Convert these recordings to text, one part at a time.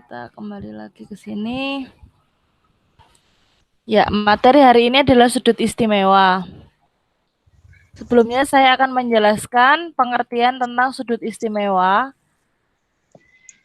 kita kembali lagi ke sini. Ya, materi hari ini adalah sudut istimewa. Sebelumnya saya akan menjelaskan pengertian tentang sudut istimewa.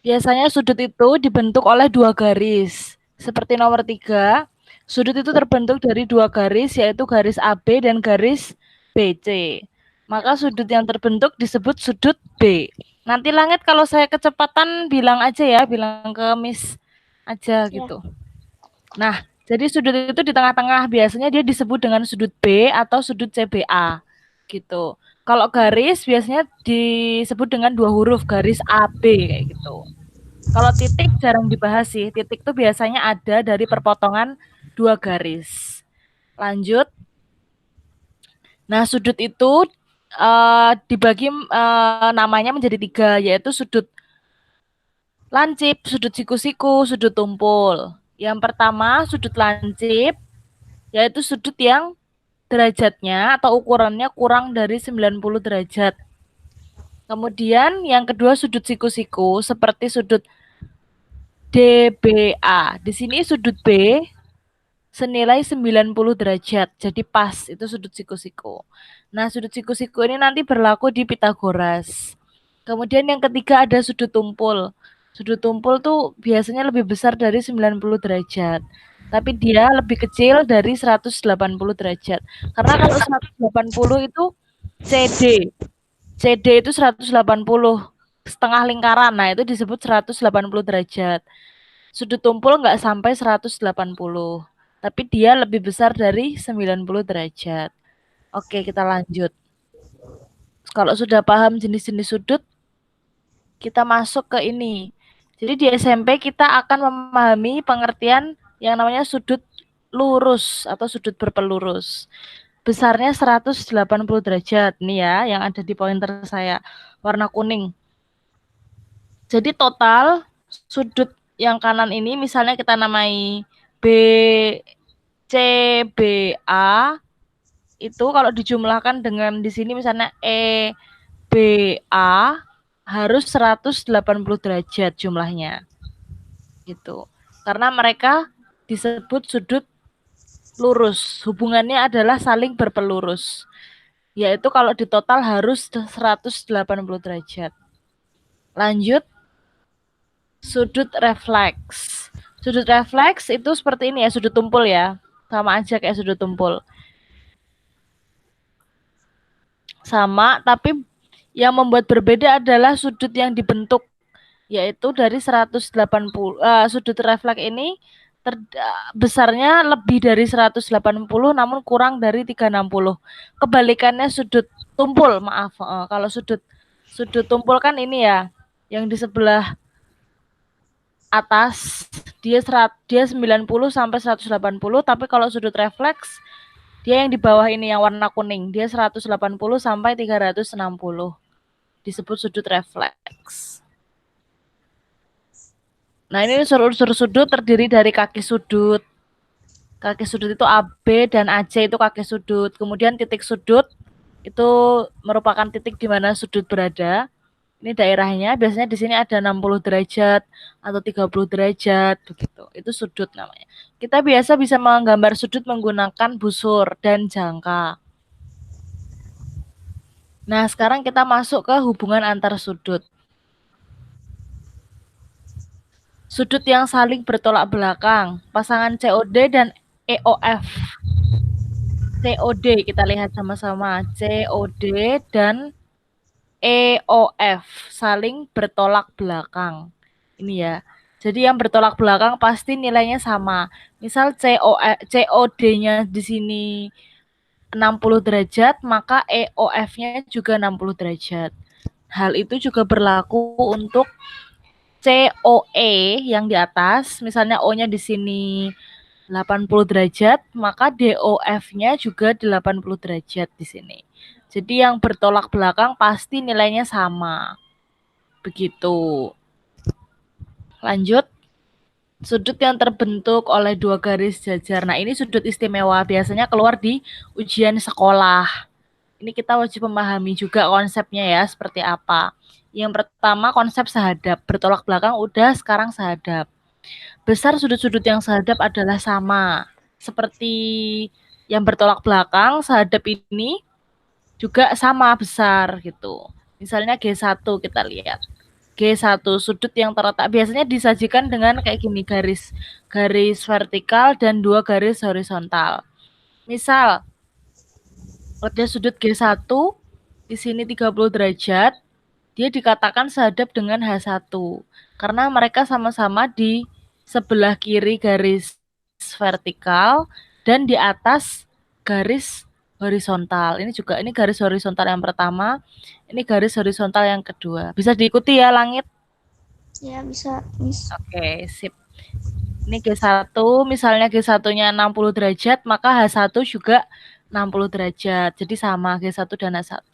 Biasanya sudut itu dibentuk oleh dua garis. Seperti nomor 3, sudut itu terbentuk dari dua garis, yaitu garis AB dan garis BC. Maka sudut yang terbentuk disebut sudut B. Nanti Langit kalau saya kecepatan bilang aja ya, bilang ke Miss aja gitu. Nah, jadi sudut itu di tengah-tengah, biasanya dia disebut dengan sudut B atau sudut CBA gitu. Kalau garis biasanya disebut dengan dua huruf, garis AB kayak gitu. Kalau titik jarang dibahas sih. Titik itu biasanya ada dari perpotongan dua garis. Lanjut. Nah, sudut itu dibagi namanya menjadi 3, yaitu sudut lancip, sudut siku-siku, sudut tumpul. Yang pertama, sudut lancip, yaitu sudut yang derajatnya atau ukurannya kurang dari 90 derajat. Kemudian yang kedua sudut siku-siku seperti sudut DBA. Di sini sudut B senilai 90 derajat. Jadi pas, itu sudut siku-siku. Nah, sudut siku-siku ini nanti berlaku di Pitagoras. Kemudian yang ketiga ada sudut tumpul. Sudut tumpul tuh biasanya lebih besar dari 90 derajat. Tapi dia lebih kecil dari 180 derajat. Karena kalau 180 itu CD. CD itu 180 setengah lingkaran. Nah, itu disebut 180 derajat. Sudut tumpul nggak sampai 180. Tapi dia lebih besar dari 90 derajat. Oke, kita lanjut. Kalau sudah paham jenis-jenis sudut, kita masuk ke ini. Jadi di SMP kita akan memahami pengertian yang namanya sudut lurus atau sudut berpelurus. Besarnya 180 derajat. Nih ya, yang ada di pointer saya, warna kuning. Jadi total sudut yang kanan ini misalnya kita namai BCBA, itu kalau dijumlahkan dengan di sini misalnya EBA harus 180 derajat jumlahnya. Gitu. Karena mereka disebut sudut lurus. Hubungannya adalah saling berpelurus. Yaitu kalau di total harus 180 derajat. Lanjut. Sudut refleks. Sudut refleks itu seperti ini ya, sudut tumpul ya. Sama aja kayak sudut tumpul. Sama, tapi yang membuat berbeda adalah sudut yang dibentuk, yaitu dari 180 sudut refleks ini besarnya lebih dari 180 namun kurang dari 360. Kebalikannya sudut tumpul, maaf. Kalau sudut tumpul kan ini ya, yang di sebelah atas dia 90 sampai 180, tapi kalau sudut refleks dia yang di bawah ini yang warna kuning, dia 180 sampai 360. Disebut sudut refleks. Nah, ini unsur-unsur sudut terdiri dari kaki sudut. Kaki sudut itu AB dan AC itu kaki sudut. Kemudian titik sudut itu merupakan titik di mana sudut berada. Ini daerahnya, biasanya di sini ada 60 derajat atau 30 derajat begitu. Itu sudut namanya. Kita biasa bisa menggambar sudut menggunakan busur dan jangka. Nah, sekarang kita masuk ke hubungan antar sudut. Sudut yang saling bertolak belakang, pasangan COD dan EOF. COD kita lihat sama-sama, COD dan EOF saling bertolak belakang. Ini ya. Jadi yang bertolak belakang pasti nilainya sama. Misal COD-nya di sini 60 derajat, maka EOF-nya juga 60 derajat. Hal itu juga berlaku untuk COE yang di atas, misalnya O-nya di sini 80 derajat, maka DOF-nya juga 80 derajat di sini. Jadi yang bertolak belakang pasti nilainya sama. Begitu. Lanjut. Sudut yang terbentuk oleh dua garis jajar. Nah, ini sudut istimewa. Biasanya keluar di ujian sekolah. Ini kita wajib memahami juga konsepnya ya, seperti apa. Yang pertama konsep sehadap, bertolak belakang udah, sekarang sehadap. Besar sudut-sudut yang sehadap adalah sama. Seperti yang bertolak belakang, sehadap ini juga sama besar gitu. Misalnya G1 kita lihat. G1 sudut yang terletak biasanya disajikan dengan kayak gini, garis vertikal dan 2 garis horizontal. Misal ada sudut G1 di sini 30 derajat, dia dikatakan sehadap dengan H1 karena mereka sama-sama di sebelah kiri garis vertikal dan di atas garis horizontal. Ini garis horizontal yang pertama, ini garis horizontal yang kedua. Bisa diikuti ya, Langit? Ya, bisa, Miss. Oke, sip. Ini G1, misalnya G1-nya 60 derajat, maka H1 juga 60 derajat. Jadi sama G1 dan H1.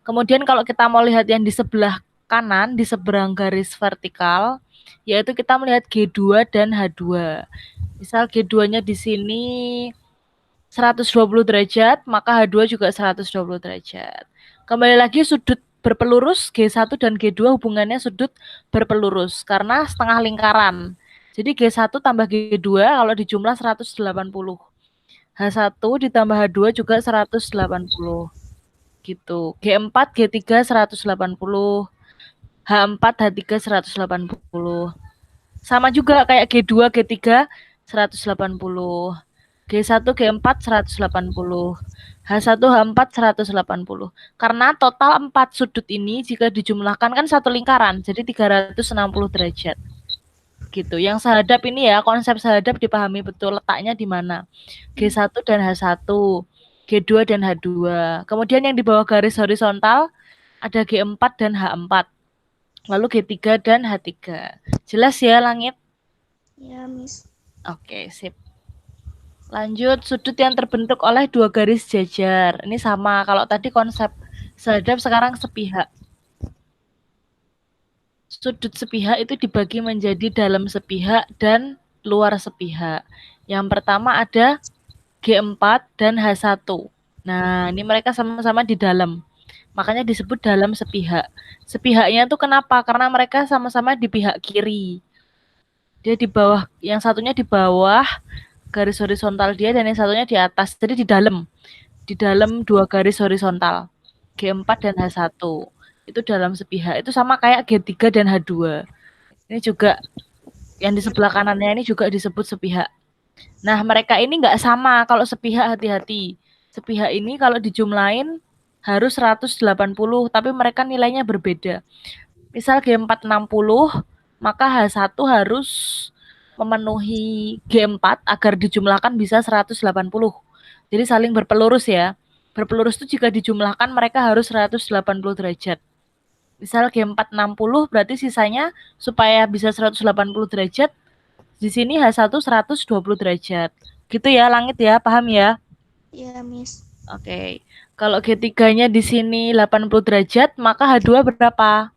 Kemudian kalau kita mau lihat yang di sebelah kanan, di seberang garis vertikal, yaitu kita melihat G2 dan H2. Misal G2-nya di sini 120 derajat, maka H2 juga 120 derajat. Kembali lagi sudut berpelurus G1 dan G2 hubungannya sudut berpelurus karena setengah lingkaran. Jadi G1 tambah G2 kalau dijumlah 180. H1 ditambah H2 juga 180 gitu. G4, G3 180, H4, H3 180. Sama juga kayak G2, G3 180. G1, G4 180. H1, H4 180. Karena total 4 sudut ini jika dijumlahkan kan satu lingkaran, jadi 360 derajat. Gitu. Yang sehadap ini ya, konsep sehadap dipahami betul letaknya di mana. G1 dan H1, G2 dan H2. Kemudian yang di bawah garis horizontal ada G4 dan H4. Lalu G3 dan H3. Jelas ya, Langit? Ya, Miss. Oke, sip. Lanjut, sudut yang terbentuk oleh dua garis jajar. Ini sama, kalau tadi konsep sehadap, sekarang sepihak. Sudut sepihak itu dibagi menjadi dalam sepihak dan luar sepihak. Yang pertama ada G4 dan H1. Nah, ini mereka sama-sama di dalam. Makanya disebut dalam sepihak. Sepihaknya itu kenapa? Karena mereka sama-sama di pihak kiri. Dia di bawah, yang satunya di bawah garis horizontal dia dan yang satunya di atas. Jadi di dalam. Di dalam dua garis horizontal. G4 dan H1. Itu dalam sepihak. Itu sama kayak G3 dan H2. Ini juga yang di sebelah kanannya ini juga disebut sepihak. Nah, mereka ini nggak sama. Kalau sepihak hati-hati. Sepihak ini kalau dijumlahin harus 180, tapi mereka nilainya berbeda. Misal G4 60, maka H1 harus memenuhi G4 agar dijumlahkan bisa 180. Jadi saling berpelurus ya. Berpelurus itu jika dijumlahkan mereka harus 180 derajat. Misal G4 60 berarti sisanya supaya bisa 180 derajat, di sini H1 120 derajat. Gitu ya, Langit ya, paham ya? Ya, Miss. Oke. Kalau G3-nya di sini 80 derajat, maka H2 berapa?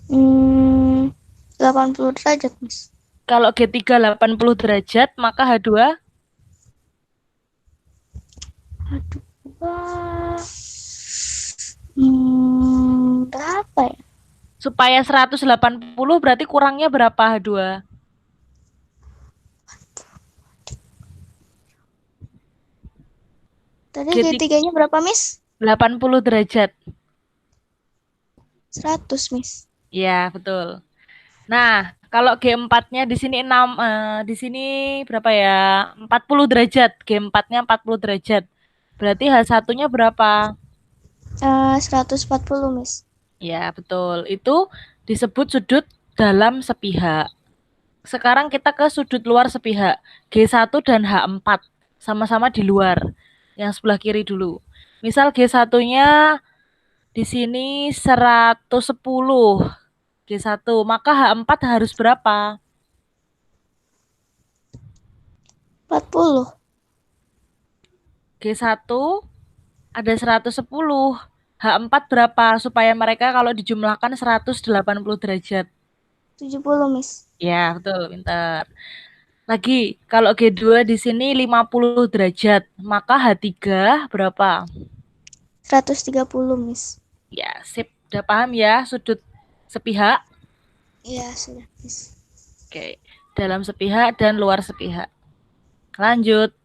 80 derajat, Miss. Kalau G3 80 derajat, maka H2 Aduh. Berapa ya? supaya 180 berarti kurangnya berapa H2? Tadi G3 G3-nya berapa, Miss? 80 derajat. 100, Miss. Ya, betul. Nah, kalau G4-nya di sini 6, di sini berapa ya? 40 derajat. G4-nya 40 derajat. Berarti H1-nya berapa? 140, Miss. Ya, betul. Itu disebut sudut dalam sepihak. Sekarang kita ke sudut luar sepihak. G1 dan H4. Sama-sama di luar. Yang sebelah kiri dulu. Misal G1-nya di sini 110. G1, maka H4 harus berapa? 40. G1 ada 110. H4 berapa supaya mereka kalau dijumlahkan 180 derajat? 70, Miss. Ya, betul, pintar. Lagi, kalau G2 di sini 50 derajat, maka H3 berapa? 130, Miss. Ya, sip. Udah paham ya sudut sepihak? Iya, sudah, Miss. Oke. Dalam sepihak dan luar sepihak. Lanjut.